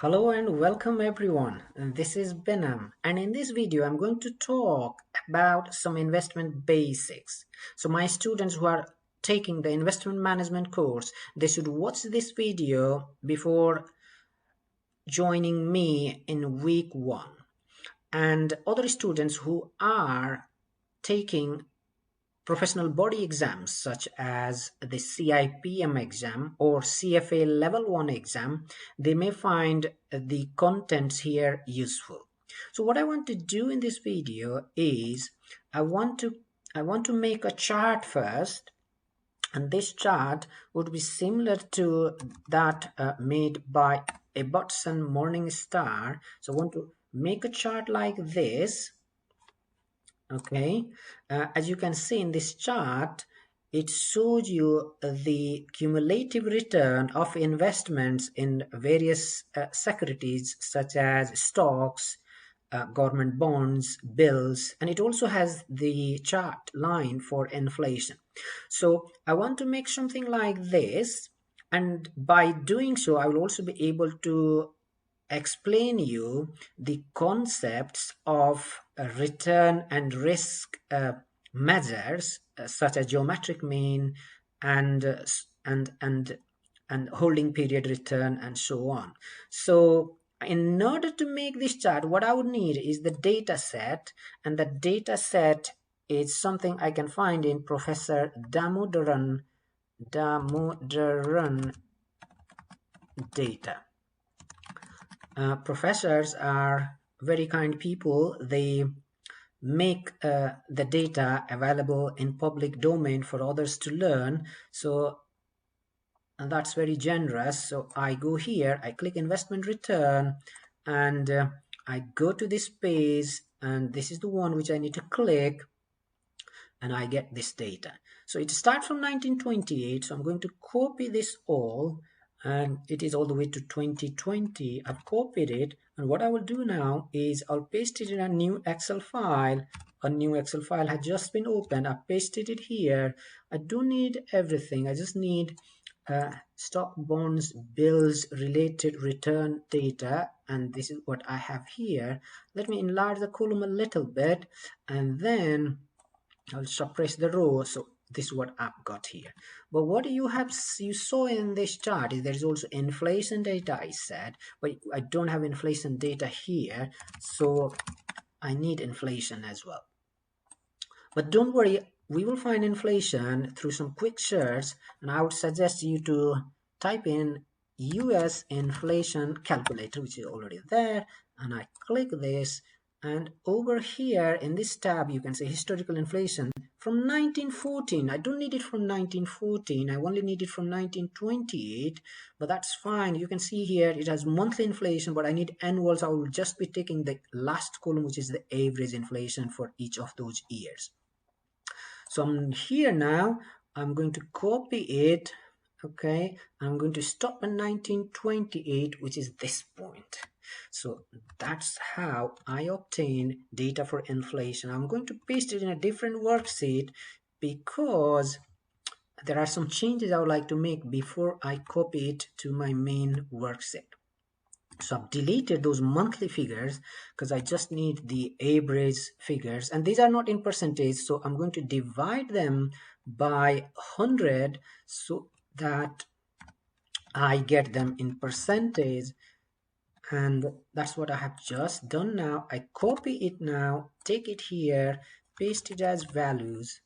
Hello and welcome everyone. This is Benham, and in this video I'm going to talk about some investment basics. So my students who are taking the investment management course, they should watch this video before joining me in week 1. And other students who are taking professional body exams such as the CIPM exam or CFA level 1 exam, they may find the contents here useful. So what I want to do in this video is I want to make a chart first, and this chart would be similar to that made by a Butson Morningstar. So I want to make a chart like this. Okay, as you can see in this chart, it shows you the cumulative return of investments in various securities such as stocks, government bonds, bills, and it also has the chart line for inflation. So I want to make something like this, and by doing so I will also be able to explain you the concepts of return and risk measures such as geometric mean and and holding period return and so on. So in order to make this chart, what I would need is the data set, and the data set is something I can find in Professor Damodaran data. Professors are very kind people. They make the data available in public domain for others to learn. So and that's very generous. So I go here, I click investment return, and I go to this page, and this is the one which I need to click, and I get this data. So it starts from 1928. So I'm going to copy this all, and it is all the way to 2020. I've copied it, and what I will do now is I'll paste it in a new Excel file. A new Excel file has just been opened. I pasted it here. I don't need everything. I just need stock, bonds, bills related return data, and this is what I have here. Let me enlarge the column a little bit, and then I'll suppress the row. So this is what I've got here. But what you saw in this chart is there is also inflation data, I said, but I don't have inflation data here, so I need inflation as well. But don't worry, we will find inflation through some quick search, and I would suggest you to type in US inflation calculator, which is already there, and I click this, and over here in this tab you can say historical inflation from 1914. I don't need it from 1914, I only need it from 1928, but that's fine. You can see here it has monthly inflation, but I need annual, so I will just be taking the last column, which is the average inflation for each of those years. So I'm here now, I'm going to copy it. Okay, I'm going to stop at 1928, which is this point. So that's how I obtain data for inflation. I'm going to paste it in a different worksheet because there are some changes I would like to make before I copy it to my main worksheet. So I've deleted those monthly figures because I just need the average figures, and these are not in percentage, so I'm going to divide them by 100 so that I get them in percentage, and that's what I have just done now. I copy it now, take it here, paste it as values,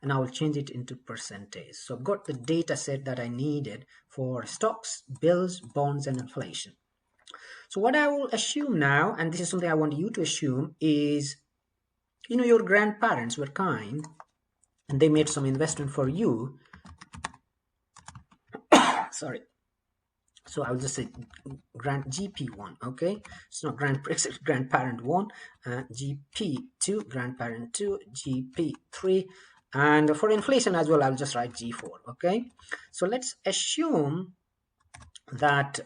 and I will change it into percentage. So I've got the data set that I needed for stocks, bills, bonds, and inflation. So what I will assume now, and this is something I want you to assume, is your grandparents were kind and they made some investment for you. Sorry. So I will just say GP1, okay? It's not grandparent 1, GP2, grandparent 2, GP3, and for inflation as well, I'll just write G4, okay? So let's assume that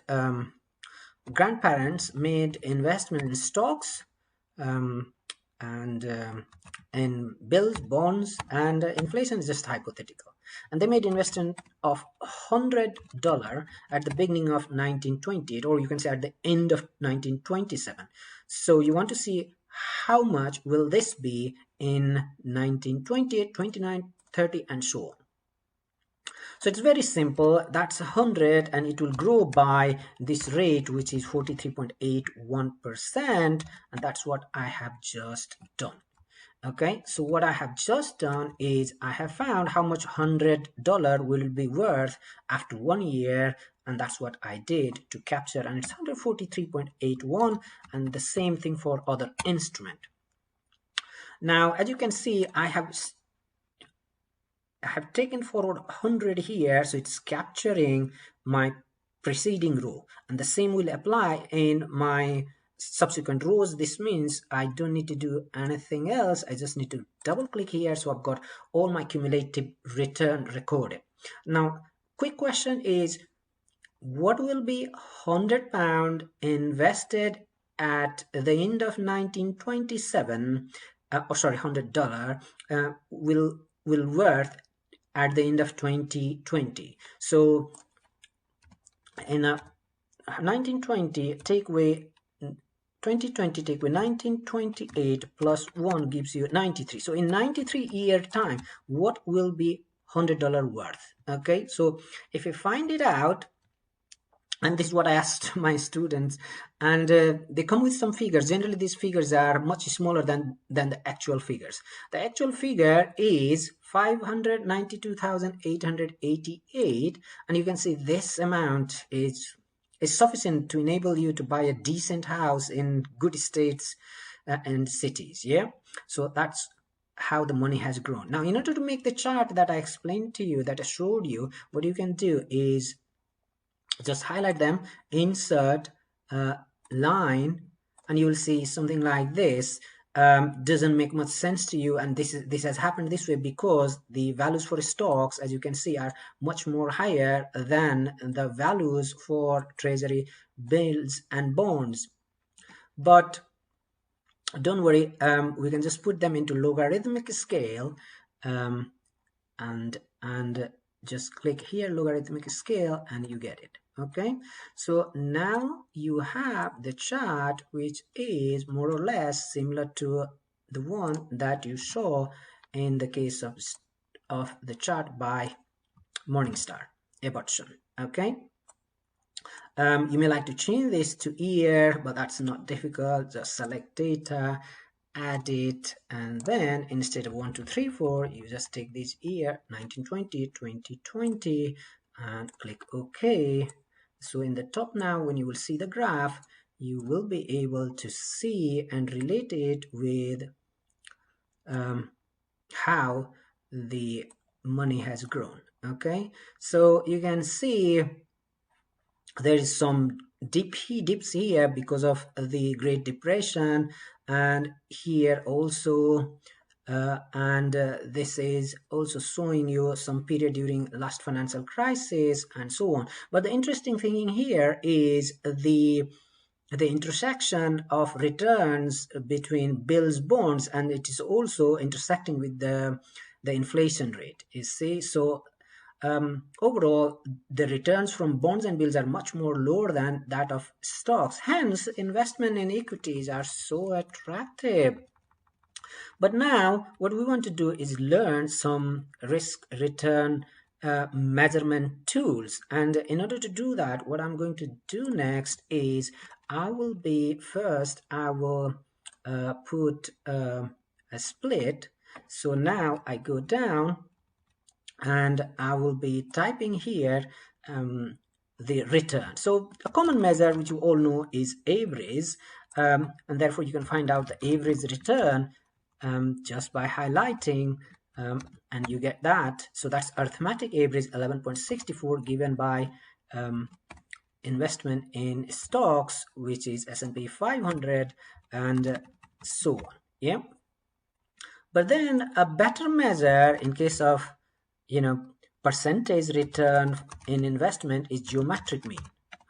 grandparents made investment in stocks and in bills, bonds, and inflation is just hypothetical. and they made investment of $100 at the beginning of 1928, or you can say at the end of 1927. So you want to see how much will this be in 1928, 29, 30, and so on. So it's very simple. That's 100, and it will grow by this rate, which is 43.81%, and that's what I have just done. Okay, so what I have just done is I have found how much $100 will be worth after 1 year, and that's what I did to capture, and it's 143.81, and the same thing for other instrument. Now, as you can see, I have taken forward 100 here, so it's capturing my preceding row, and the same will apply in my subsequent rows. This means I don't need to do anything else. I just need to double click here, so I've got all my cumulative return recorded. Now, quick question is, what will be £100 invested at the end of 1927, $100 will worth at the end of 2020. So in 1920 take away 2020, take away 1928 plus 1 gives you 93. So in 93 year time, what will be $100 worth? Okay, so if you find it out, and this is what I asked my students, and they come with some figures. Generally, these figures are much smaller than the actual figures. The actual figure is 592,888, and you can see this amount is sufficient to enable you to buy a decent house in good states and cities. Yeah, so that's how the money has grown. Now, in order to make the chart that I explained to you, that I showed you, what you can do is just highlight them, insert line, and you will see something like this. Doesn't make much sense to you, and this has happened this way because the values for stocks, as you can see, are much more higher than the values for treasury bills and bonds. But don't worry, we can just put them into logarithmic scale, and just click here, logarithmic scale, and you get it. Okay, so now you have the chart, which is more or less similar to the one that you saw in the case of the chart by Morningstar Ebertson. Okay, you may like to change this to year, but that's not difficult. Just select data, add it, and then instead of 1 2 3 4, you just take this year 1920 2020 and click OK. So in the top now, when you will see the graph, you will be able to see and relate it with how the money has grown. Okay, so you can see there is some dips here because of the Great Depression, and here also this is also showing you some period during last financial crisis and so on. But the interesting thing in here is the intersection of returns between bills, bonds, and it is also intersecting with the inflation rate, you see. So overall, the returns from bonds and bills are much more lower than that of stocks. Hence, investment in equities are so attractive. But now, what we want to do is learn some risk return measurement tools. And in order to do that, what I'm going to do next is I will put a split. So now I go down, and I will be typing here the return. So a common measure which you all know is average, and therefore you can find out the average return just by highlighting, and you get that. So that's arithmetic average 11.64 given by investment in stocks, which is S&P 500 and so on. Yeah. But then a better measure in case of percentage return in investment is geometric mean.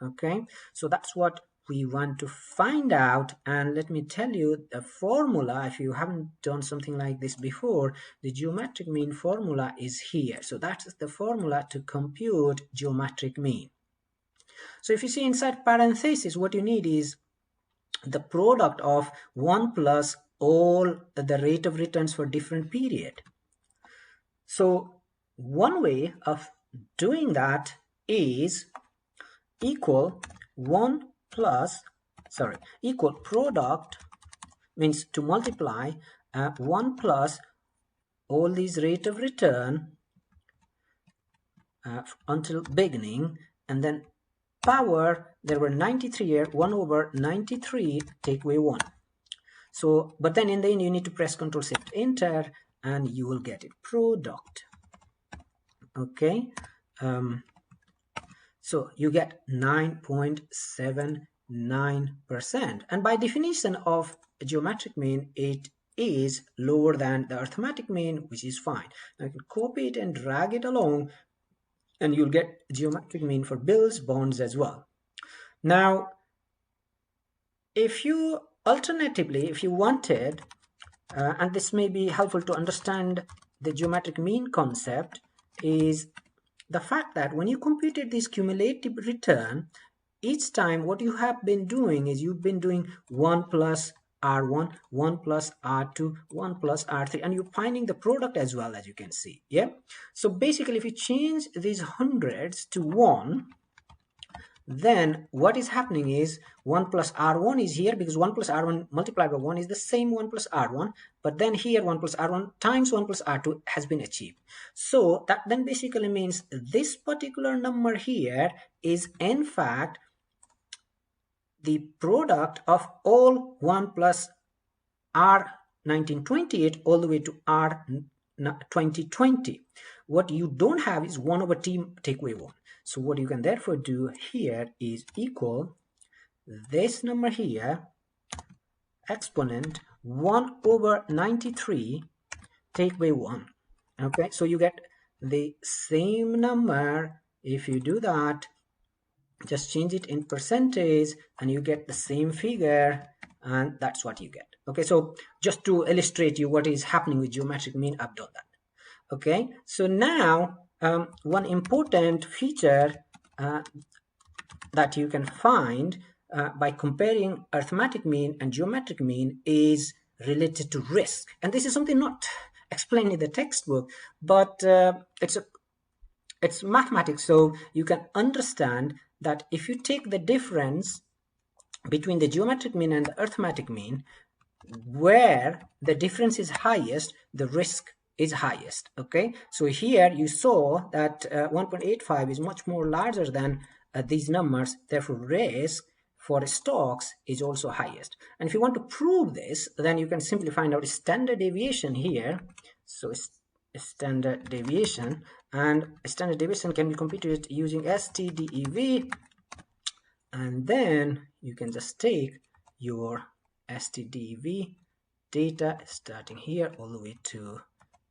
Okay, so that's what we want to find out, and let me tell you the formula. If you haven't done something like this before, the geometric mean formula is here. So that's the formula to compute geometric mean. So if you see inside parentheses, what you need is the product of 1 plus all the rate of returns for different period. So one way of doing that is equal product, means to multiply 1 plus all these rate of return until beginning, and then power, there were 93 here, 1 over 93, take away 1. So, but then in the end you need to press Ctrl Shift Enter and you will get it, product. Okay, so you get 9.79%, and by definition of a geometric mean, it is lower than the arithmetic mean, which is fine. Now you can copy it and drag it along, and you'll get geometric mean for bills, bonds as well. Now, if you alternatively, if you wanted, and this may be helpful to understand the geometric mean concept, is the fact that when you computed this cumulative return, each time what you have been doing is you've been doing 1 plus R1, 1 plus R2, 1 plus R3, and you're finding the product as well, as you can see. Yeah. So basically, if you change these hundreds to 1, then what is happening is 1 plus R1 is here, because 1 plus R1 multiplied by 1 is the same 1 plus R1, but then here 1 plus R1 times 1 plus R2 has been achieved. So that then basically means this particular number here is in fact the product of all 1 plus R1928 all the way to R2020. What you don't have is 1 over t take away 1. So what you can therefore do here is equal this number here, exponent 1 over 93 take away 1. Okay, so you get the same number. If you do that, just change it in percentage and you get the same figure, and that's what you get. Okay, so just to illustrate you what is happening with geometric mean, I've done that. Okay, so now one important feature that you can find by comparing arithmetic mean and geometric mean is related to risk, and this is something not explained in the textbook, but it's mathematics, so you can understand that if you take the difference between the geometric mean and the arithmetic mean, where the difference is highest, the risk is highest. Okay, so here you saw that 1.85 is much more larger than these numbers, therefore risk for stocks is also highest. And if you want to prove this, then you can simply find out standard deviation here. So standard deviation, and standard deviation can be computed using STDEV, and then you can just take your STDEV data starting here all the way to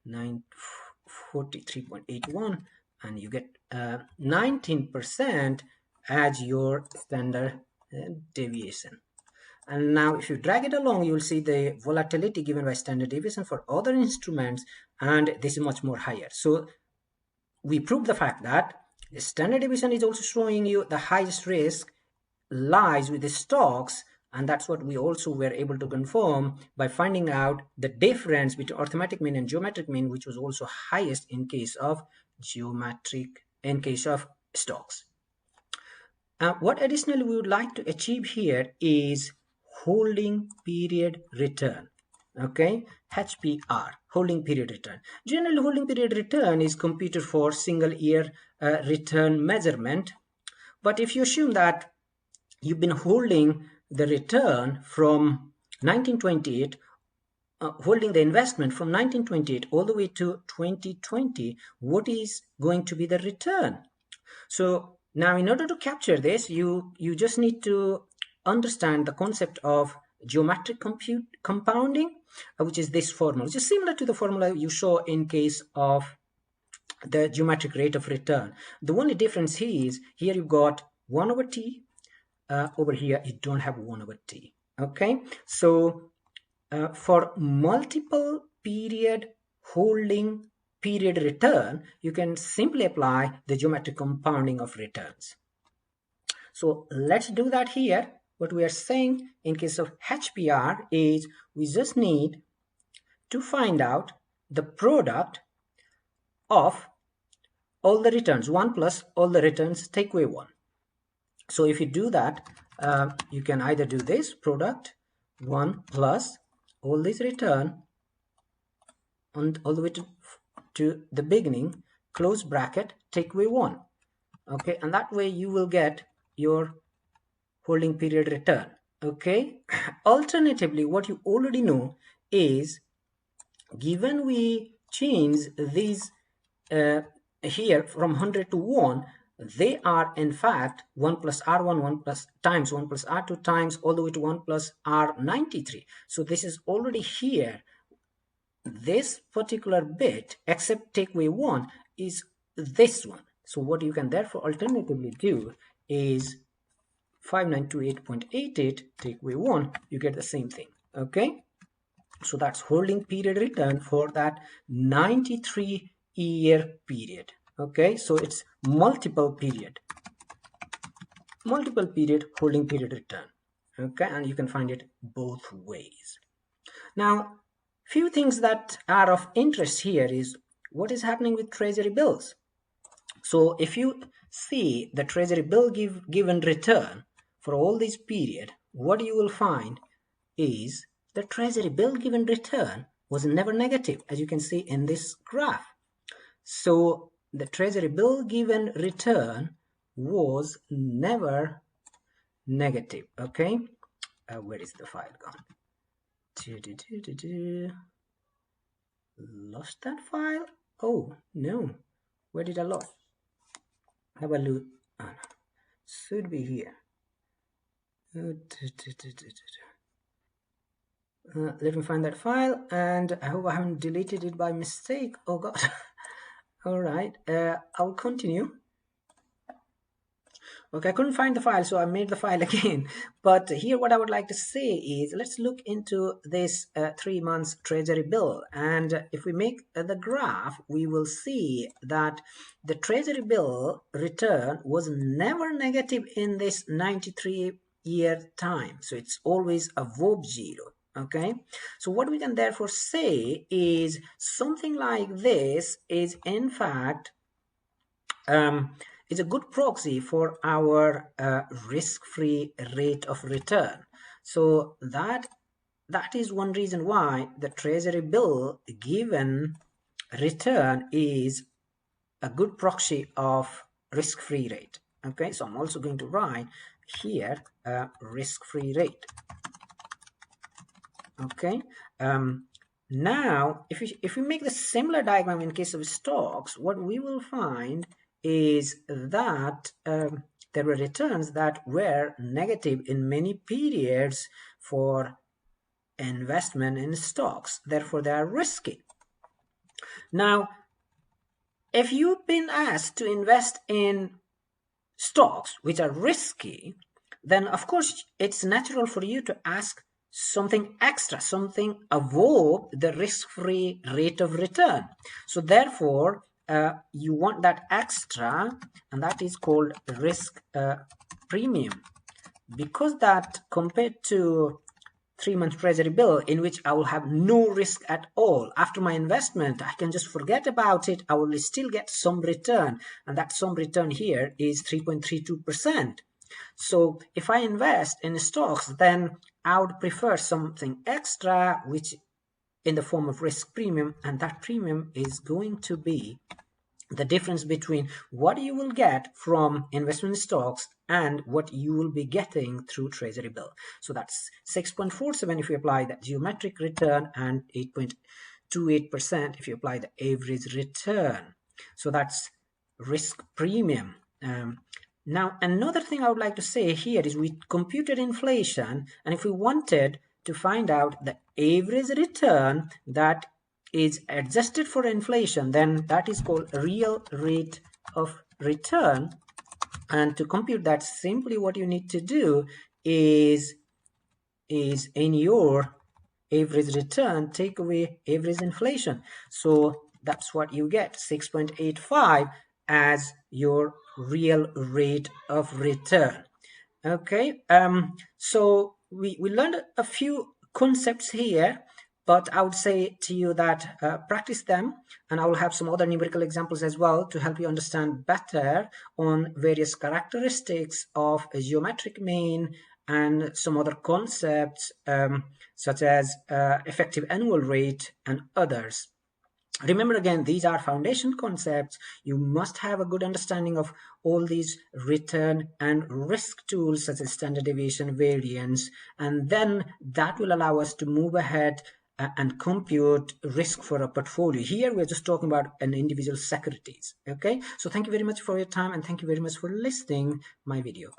943.81, and you get 19% as your standard deviation. And now if you drag it along, you will see the volatility given by standard deviation for other instruments, and this is much more higher. So we proved the fact that the standard deviation is also showing you the highest risk lies with the stocks, and that's what we also were able to confirm by finding out the difference between arithmetic mean and geometric mean, which was also highest in case of stocks. What additionally we would like to achieve here is holding period return. Okay, HPR, holding period return. Generally, holding period return is computed for single year return measurement, but if you assume that you've been holding the return from 1928, holding the investment from 1928 all the way to 2020, what is going to be the return? So now in order to capture this, you just need to understand the concept of geometric compounding, which is this formula, which is similar to the formula you saw in case of the geometric rate of return. The only difference is here you've got 1 over t over here you don't have 1/t. Okay, so for multiple period holding period return, you can simply apply the geometric compounding of returns. So let's do that here. What we are saying in case of HPR is we just need to find out the product of all the returns, 1 plus all the returns, take away 1. So if you do that, you can either do this product 1 plus all this return and all the way to the beginning, close bracket, take away 1. Okay, and that way you will get your holding period return. Okay, alternatively, what you already know is, given we change these here from 100 to 1, they are in fact 1 plus R1, 1 plus times 1 plus R2 times all the way to 1 plus R93. So this is already here. This particular bit, except take away 1, is this one. So what you can therefore alternatively do is 5928.88 take away 1, you get the same thing. Okay, so that's holding period return for that 93-year period. Okay, so it's multiple period holding period return. Okay, and you can find it both ways. Now, few things that are of interest here is what is happening with treasury bills. So if you see the treasury bill given return for all this period, what you will find is the treasury bill given return was never negative, as you can see in this graph. So the treasury bill given return was never negative. Okay, where is the file gone? Lost that file? Oh no, where did I lose? Have a look. Oh, no. Should be here. Let me find that file, and I hope I haven't deleted it by mistake. Oh god. All right, I'll continue. Okay, I couldn't find the file, so I made the file again. But here what I would like to say is, let's look into this 3 months treasury bill. And if we make the graph, we will see that the treasury bill return was never negative in this 93-year time. So it's always above 0. Okay, so what we can therefore say is something like this is in fact is a good proxy for our risk-free rate of return. So that is one reason why the treasury bill given return is a good proxy of risk-free rate. Okay, so I'm also going to write here risk-free rate. Okay, now if we make the similar diagram in case of stocks, what we will find is that there were returns that were negative in many periods for investment in stocks, therefore they are risky. Now, if you've been asked to invest in stocks which are risky, then of course it's natural for you to ask something extra, something above the risk-free rate of return. So therefore you want that extra, and that is called risk premium, because that compared to 3 month treasury bill in which I will have no risk at all, after my investment I can just forget about it, I will still get some return, and that some return here is 3.32%. So if I invest in stocks, then I would prefer something extra, which in the form of risk premium, and that premium is going to be the difference between what you will get from investment in stocks and what you will be getting through treasury bill. So that's 6.47 if you apply the geometric return, and 8.28% if you apply the average return. So that's risk premium. Now, another thing I would like to say here is we computed inflation, and if we wanted to find out the average return that is adjusted for inflation, then that is called real rate of return, And to compute that, simply what you need to do is in your average return, take away average inflation. So that's what you get, 6.85 as your real rate of return. Okay, so we learned a few concepts here, but I would say to you that practice them, and I will have some other numerical examples as well to help you understand better on various characteristics of a geometric mean and some other concepts such as effective annual rate and others. Remember, again, these are foundation concepts. You must have a good understanding of all these return and risk tools such as standard deviation, variance, and then that will allow us to move ahead and compute risk for a portfolio. Here we're just talking about an individual securities. Okay, so thank you very much for your time, and thank you very much for listening my video.